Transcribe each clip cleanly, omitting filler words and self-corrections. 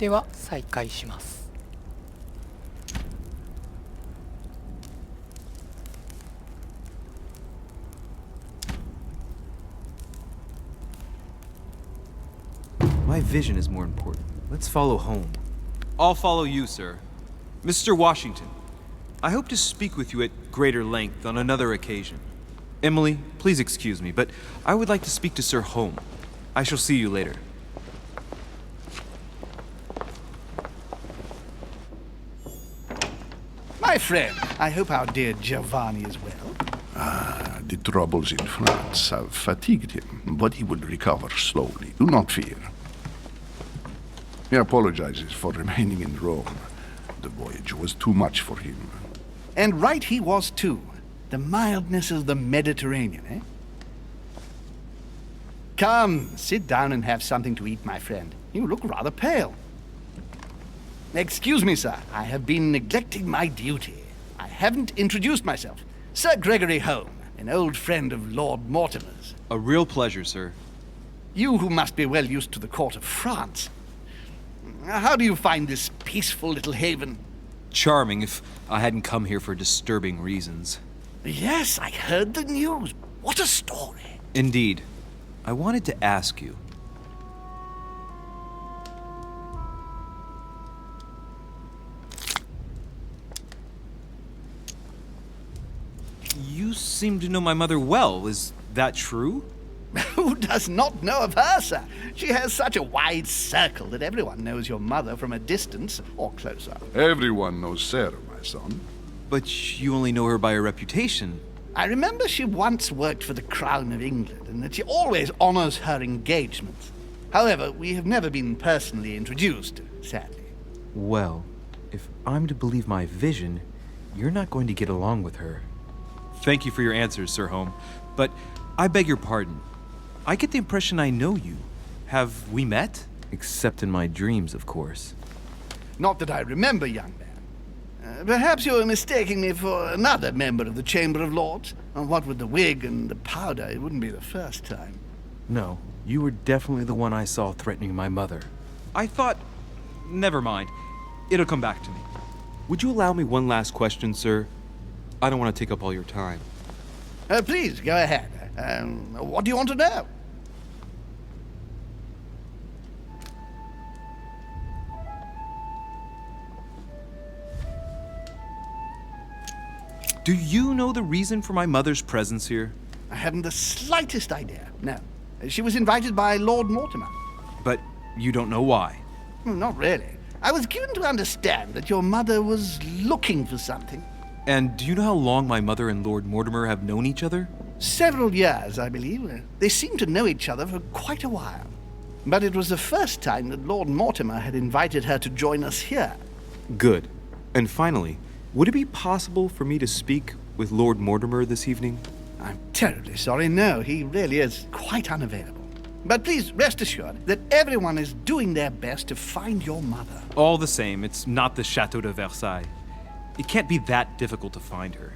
では再開します。My vision is more important. Let's follow home. I'll follow you, sir. Mr. Washington, I hope to speak with you at greater length on another occasion. Emily, please excuse me, but I would like to speak to Sir Home. I shall see you later. My friend, I hope our dear Giovanni is well. The troubles in France have fatigued him, but he will recover slowly. Do not fear. He apologizes for remaining in Rome. The voyage was too much for him. And right he was too. The mildness of the Mediterranean, eh? Come, sit down and have something to eat, my friend. You look rather pale. Excuse me, sir. I have been neglecting my duty. I haven't introduced myself. Sir Gregory Home, an old friend of Lord Mortimer's. A real pleasure, sir. You who must be well used to the court of France. How do you find this peaceful little haven? Charming if I hadn't come here for disturbing reasons. Yes, I heard the news. What a story. Indeed. I wanted to ask you. You seem to know my mother well. Is that true? Who does not know of her, sir? She has such a wide circle that everyone knows your mother from a distance or closer. Everyone knows Sarah, my son. But you only know her by her reputation. I remember she once worked for the Crown of England and that she always honors her engagements. However, we have never been personally introduced, sadly. Well, if I'm to believe my vision, you're not going to get along with her. Thank you for your answers, Sir Home, but I beg your pardon. I get the impression I know you. Have we met? Except in my dreams, of course. Not that I remember, young man. Perhaps you're mistaking me for another member of the Chamber of Lords. What with the wig and the powder, it wouldn't be the first time. No, you were definitely the one I saw threatening my mother. I thought... Never mind. It'll come back to me. Would you allow me one last question, sir? I don't want to take up all your time. Please, go ahead. What do you want to know? Do you know the reason for my mother's presence here? I haven't the slightest idea, no. She was invited by Lord Mortimer. But you don't know why? Not really. I was given to understand that your mother was looking for something. And do you know how long my mother and Lord Mortimer have known each other? Several years, I believe. They seemed to know each other for quite a while. But it was the first time that Lord Mortimer had invited her to join us here. Good. And finally, would it be possible for me to speak with Lord Mortimer this evening? I'm terribly sorry, no. He really is quite unavailable. But please rest assured that everyone is doing their best to find your mother. All the same, it's not the Chateau de Versailles. It can't be that difficult to find her.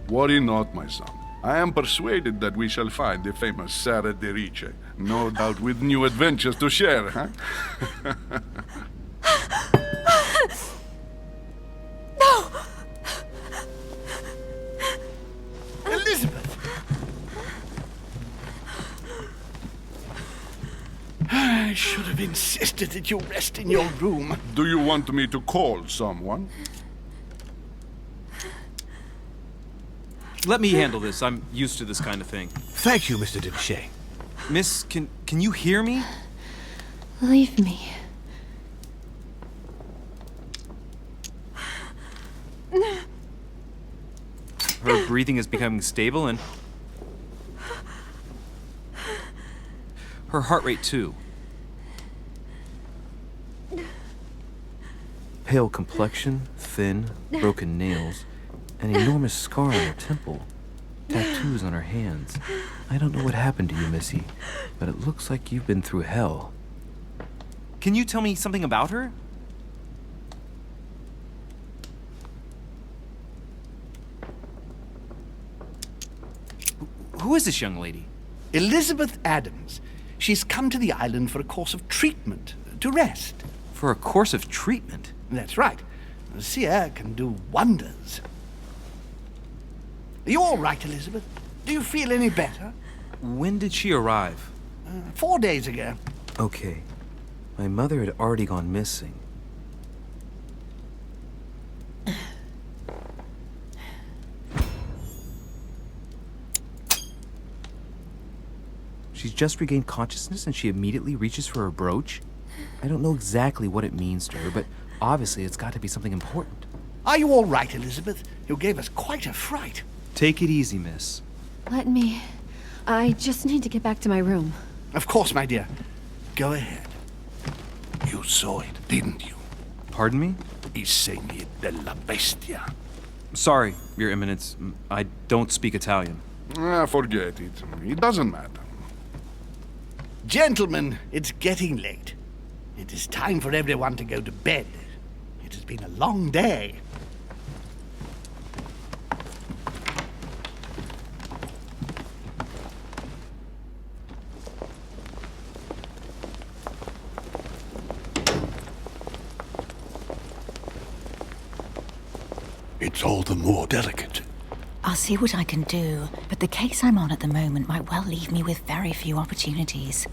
Worry not, my son. I am persuaded that we shall find the famous Sarah de Riche. No doubt with new adventures to share, huh? No! Elizabeth! I should have insisted that you rest in your room. Do you want me to call someone? Let me handle this. I'm used to this kind of thing. Thank you, Mr. Duché. Miss, can you hear me? Leave me. Her breathing is becoming stable and... her heart rate too. Pale complexion, thin, broken nails, an enormous scar on her temple, tattoos on her hands. I don't know what happened to you, Missy, but it looks like you've been through hell. Can you tell me something about her? Who is this young lady? Elizabeth Adams. She's come to the island for a course of treatment, to rest. For a course of treatment? That's right. Sea air can do wonders. Are you all right, Elizabeth? Do you feel any better? When did she arrive? 4 days ago. Okay. My mother had already gone missing. She's just regained consciousness and she immediately reaches for her brooch? I don't know exactly what it means to her, but obviously it's got to be something important. Are you all right, Elizabeth? You gave us quite a fright. Take it easy, miss. Let me. I just need to get back to my room. Of course, my dear. Go ahead. You saw it, didn't you? Pardon me? I segni della bestia. Sorry, Your Eminence. I don't speak Italian. Forget it. It doesn't matter. Gentlemen, it's getting late. It is time for everyone to go to bed. It has been a long day. It's all the more delicate. I'll see what I can do, but the case I'm on at the moment might well leave me with very few opportunities.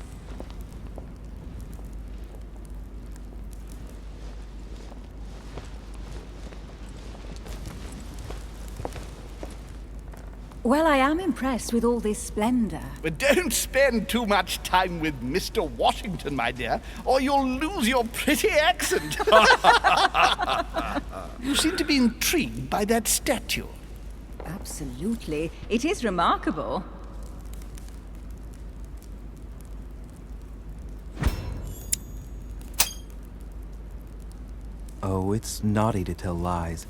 Well, I am impressed with all this splendor. But don't spend too much time with Mr. Washington, my dear, or you'll lose your pretty accent. You seem to be intrigued by that statue. Absolutely. It is remarkable. Oh, it's naughty to tell lies.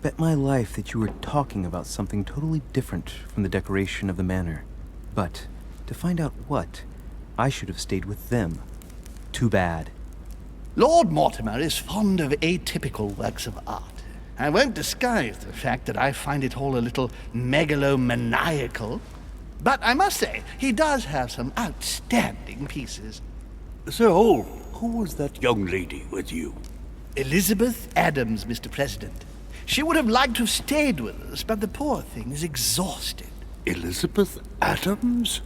Bet my life that you were talking about something totally different from the decoration of the manor. But, to find out what, I should have stayed with them. Too bad. Lord Mortimer is fond of atypical works of art. I won't disguise the fact that I find it all a little megalomaniacal. But I must say, he does have some outstanding pieces. So, who was that young lady with you? Elizabeth Adams, Mr. President. She would have liked to have stayed with us, but the poor thing is exhausted. Elizabeth Adams?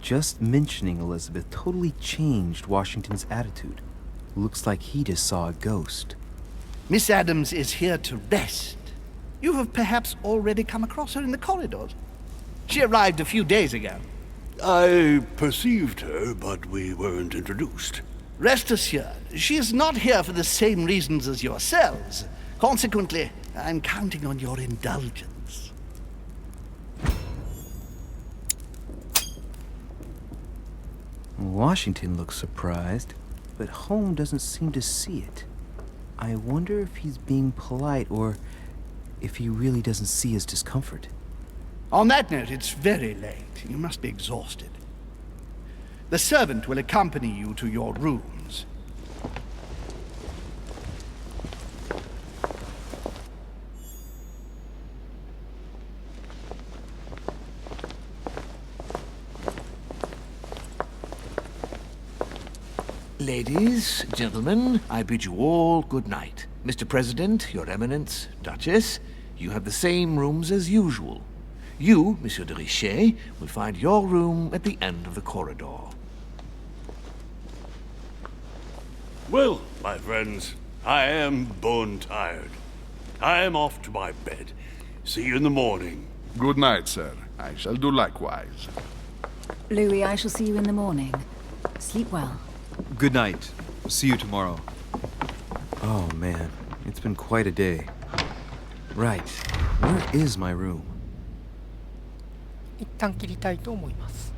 Just mentioning Elizabeth totally changed Washington's attitude. Looks like he just saw a ghost. Miss Adams is here to rest. You have perhaps already come across her in the corridors. She arrived a few days ago. I perceived her, but we weren't introduced. Rest assured, she is not here for the same reasons as yourselves. Consequently, I'm counting on your indulgence. Washington looks surprised, but Holmes doesn't seem to see it. I wonder if he's being polite or if he really doesn't see his discomfort. On that note, it's very late. You must be exhausted. The servant will accompany you to your rooms. Ladies, gentlemen, I bid you all good night. Mr. President, Your Eminence, Duchess, you have the same rooms as usual. You, Monsieur de Richet, will find your room at the end of the corridor. Well, my friends, I am bone tired. I am off to my bed. See you in the morning. Good night, sir. I shall do likewise. Louis, I shall see you in the morning. Sleep well. Good night. See you tomorrow. Oh man, it's been quite a day. Right, where is my room? 一旦切りたいと思います。